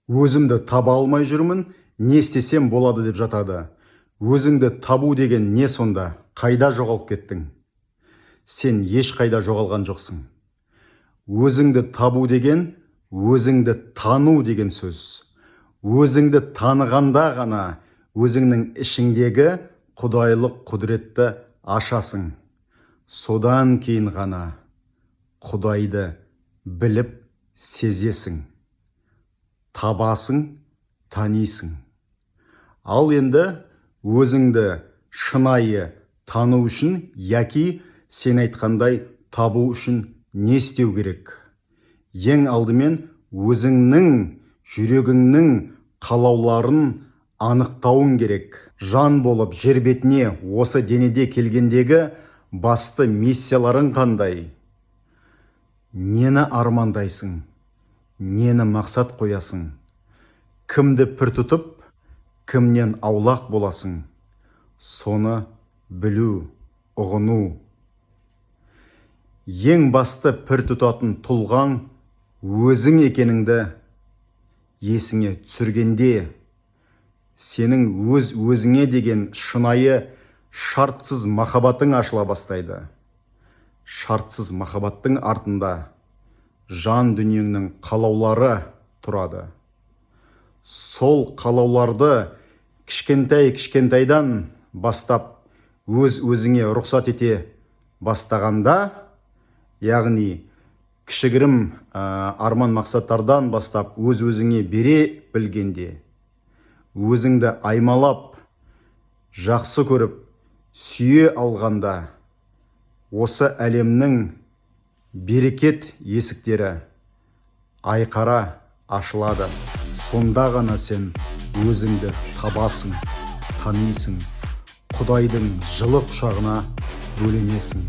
Өзімді таба алмай жүрмін, не істесем болады деп жатады. Өзіңді табу деген не сонда? Қайда жоғалып кеттің? Сен ешқайда жоғалған жоқсың. Өзіңді табу деген, өзіңді тану деген сөз. Өзіңді танығанда ғана өзіңнің ішіңдегі құдайлық құдіретті ашасың. Содан кейін ғана Құдайды біліп сезесің. Табасың, танисың. Ал енді өзіңді шынайы тану үшін, яки сен айтқандай табу үшін не істеу керек? Ең алдымен өзіңнің жүрегіңнің қалауларын анықтауың керек. Жан болып жер бетіне осы денеде келгендегі басты миссияларың қандай? Нені армандайсың? Нені мақсат қоясың? Кімді пір тұтып, кімнен аулақ боласың? Соны білу, ұғыну. Ең басты пір тұтатын тұлғаң өзің екеніңді есіңе түсіргенде, сенің өзіңе деген шынайы шартсыз махаббатың ашыла бастайды. Шартсыз махаббаттың артында жан дүниеңнің қалаулары тұрады. Сол қалауларды кішкентайдан бастап өзіңе рұқсат ете бастағанда, яғни кішігірім арман мақсаттардан бастап өзіңе бере білгенде, өзіңді аймалап, жақсы көріп, сүйе алғанда, осы әлемнің берекет есіктері айқара ашылады. Сонда ғана сен өзіңді табасың, танисың, Құдайдың жылы құшағына бөленесің.